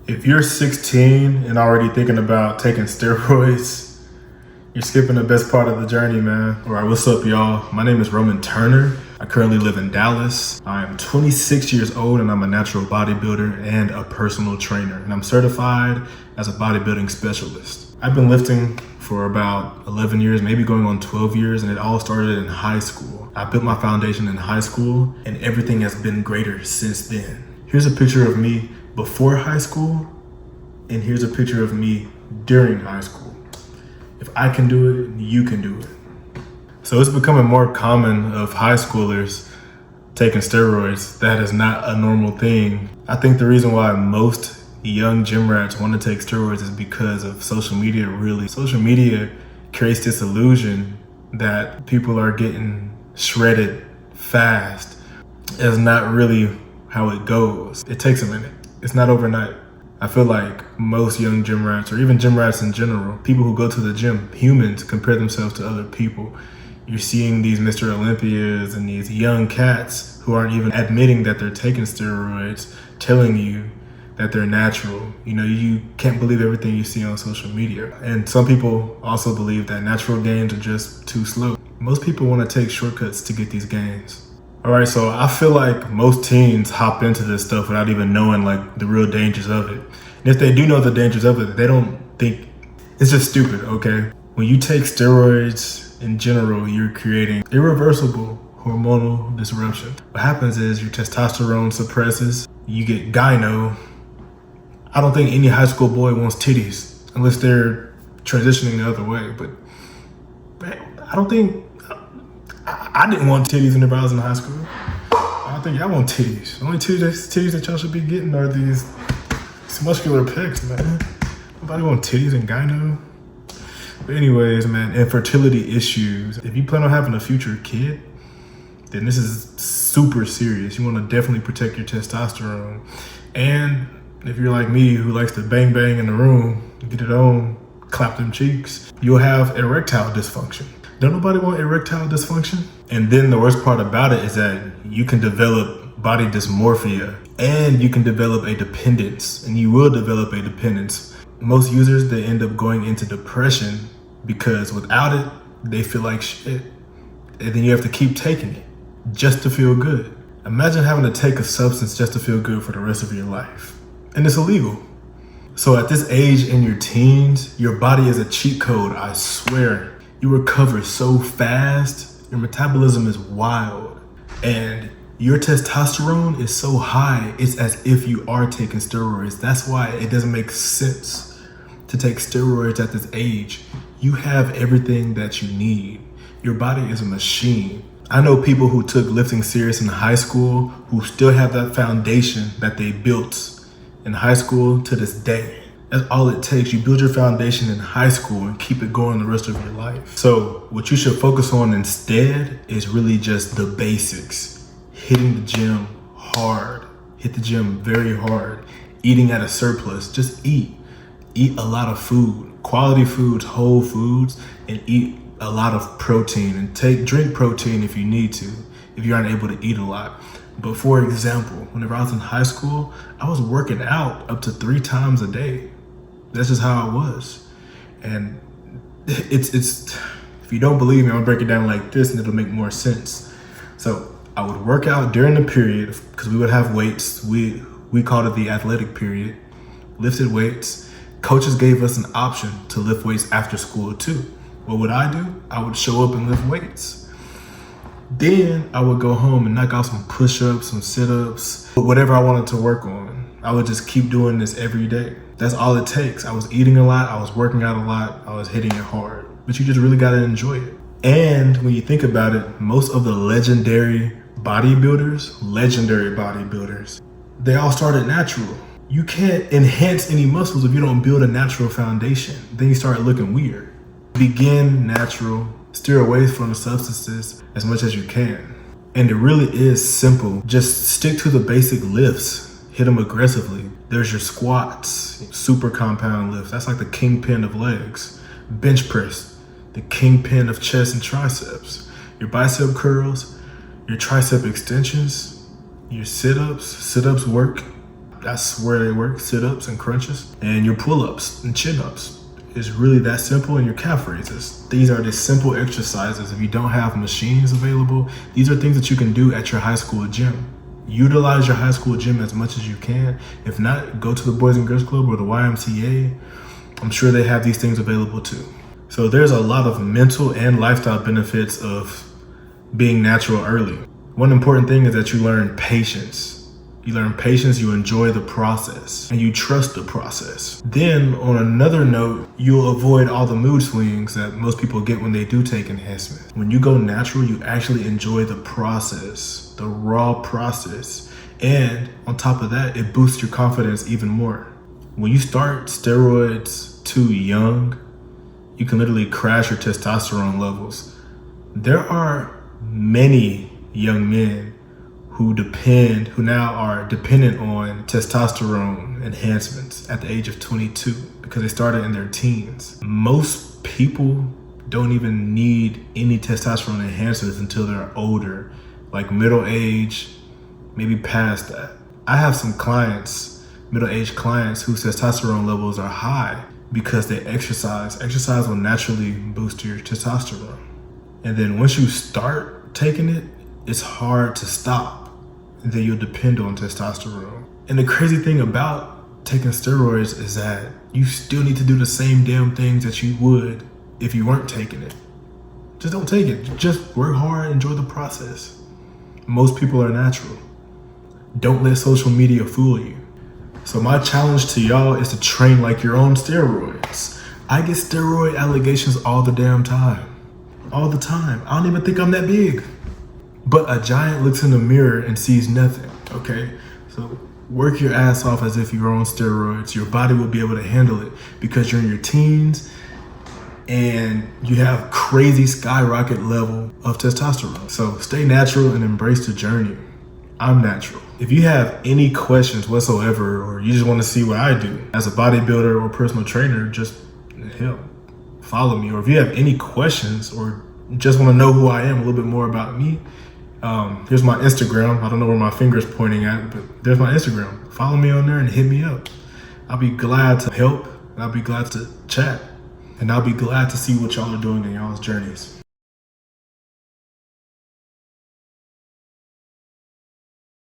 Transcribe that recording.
If you're 16 and already thinking about taking steroids, you're skipping the best part of the journey, man. All right, what's up, y'all? My name is Roman Turner. I currently live in Dallas. I am 26 years old and I'm a natural bodybuilder and a personal trainer. And I'm certified as a bodybuilding specialist. I've been lifting for about 11 years, maybe going on 12 years, and it all started in high school. I built my foundation in high school and everything has been greater since then. Here's a picture of me before high school, and here's a picture of me during high school. If I can do it, you can do it. So it's becoming more common of high schoolers taking steroids. That is not a normal thing. I think the reason why most young gym rats want to take steroids is because of social media. Really, social media creates this illusion that people are getting shredded fast. It's not really how it goes. It takes a minute. It's not overnight. I feel like most young gym rats, or even gym rats in general, people who go to the gym, humans, compare themselves to other people. You're seeing these Mr. Olympias and these young cats who aren't even admitting that they're taking steroids, telling you that they're natural. You know, you can't believe everything you see on social media. And some people also believe that natural gains are just too slow. Most people want to take shortcuts to get these gains. All right, so I feel like most teens hop into this stuff without even knowing like the real dangers of it. And if they do know the dangers of it, they don't think it's just stupid, okay? When you take steroids in general, you're creating irreversible hormonal disruption. What happens is your testosterone suppresses, you get gyno. I don't think any high school boy wants titties unless they're transitioning the other way, but man, I didn't want titties whenever I was in high school. I don't think y'all want titties. The only titties that y'all should be getting are these muscular pecs, man. Nobody want titties and gyno. But anyways, man, infertility issues. If you plan on having a future kid, then this is super serious. You want to definitely protect your testosterone. And if you're like me, who likes to bang bang in the room, get it on, clap them cheeks, you'll have erectile dysfunction. Don't nobody want erectile dysfunction? And then the worst part about it is that you can develop body dysmorphia and you can develop a dependence, and you will develop a dependence. Most users, they end up going into depression because without it, they feel like shit. And then you have to keep taking it just to feel good. Imagine having to take a substance just to feel good for the rest of your life. And it's illegal. So at this age in your teens, your body is a cheat code, I swear. You recover so fast, your metabolism is wild, and your testosterone is so high, it's as if you are taking steroids. That's why it doesn't make sense to take steroids at this age. You have everything that you need. Your body is a machine. I know people who took lifting serious in high school who still have that foundation that they built in high school to this day. That's all it takes. You build your foundation in high school and keep it going the rest of your life. So what you should focus on instead is really just the basics. Hitting the gym hard. Hit the gym very hard. Eating at a surplus. Just eat. Eat a lot of food. Quality foods, whole foods, and eat a lot of protein. And drink protein if you need to, if you aren't able to eat a lot. But for example, whenever I was in high school, I was working out up to 3 times a day. That's just how it was. And it's if you don't believe me, I'm gonna break it down like this and it'll make more sense. So I would work out during the period because we would have weights. We called it the athletic period. Lifted weights. Coaches gave us an option to lift weights after school too. What would I do? I would show up and lift weights. Then I would go home and knock out some push-ups, some sit-ups, whatever I wanted to work on. I would just keep doing this every day. That's all it takes. I was eating a lot, I was working out a lot, I was hitting it hard. But you just really gotta enjoy it. And when you think about it, most of the legendary bodybuilders, they all started natural. You can't enhance any muscles if you don't build a natural foundation. Then you start looking weird. Begin natural, steer away from the substances as much as you can. And it really is simple. Just stick to the basic lifts. Hit them aggressively. There's your squats, super compound lifts. That's like the kingpin of legs. Bench press, the kingpin of chest and triceps. Your bicep curls, your tricep extensions, your sit-ups. Sit-ups work. That's where they work, sit-ups and crunches. And your pull-ups and chin-ups is really that simple, and your calf raises. These are just simple exercises. If you don't have machines available, these are things that you can do at your high school gym. Utilize your high school gym as much as you can. If not, go to the Boys and Girls Club or the YMCA. I'm sure they have these things available too. So there's a lot of mental and lifestyle benefits of being natural early. One important thing is that you learn patience. You learn patience, you enjoy the process, and you trust the process. Then on another note, you'll avoid all the mood swings that most people get when they do take enhancements. When you go natural, you actually enjoy the process, the raw process. And on top of that, it boosts your confidence even more. When you start steroids too young, you can literally crash your testosterone levels. There are many young men who now are dependent on testosterone enhancements at the age of 22 because they started in their teens. Most people don't even need any testosterone enhancements until they're older, like middle age, maybe past that. I have some clients, middle-aged clients, whose testosterone levels are high because they exercise. Exercise will naturally boost your testosterone. And then once you start taking it, it's hard to stop. And then you'll depend on testosterone. And the crazy thing about taking steroids is that you still need to do the same damn things that you would if you weren't taking it. Just don't take it. Just work hard, enjoy the process. Most people are natural. Don't let social media fool you. So my challenge to y'all is to train like you're on steroids. I get steroid allegations all the damn time. All the time. I don't even think I'm that big. But a giant looks in the mirror and sees nothing, okay? So work your ass off as if you're on steroids. Your body will be able to handle it because you're in your teens and you have crazy skyrocket level of testosterone. So stay natural and embrace the journey. I'm natural. If you have any questions whatsoever, or you just want to see what I do as a bodybuilder or personal trainer, just follow me. Or if you have any questions or just want to know who I am, a little bit more about me, here's my Instagram. I don't know where my finger's pointing at, but there's my Instagram. Follow me on there and hit me up. I'll be glad to help. I'll be glad to chat. And I'll be glad to see what y'all are doing in y'all's journeys.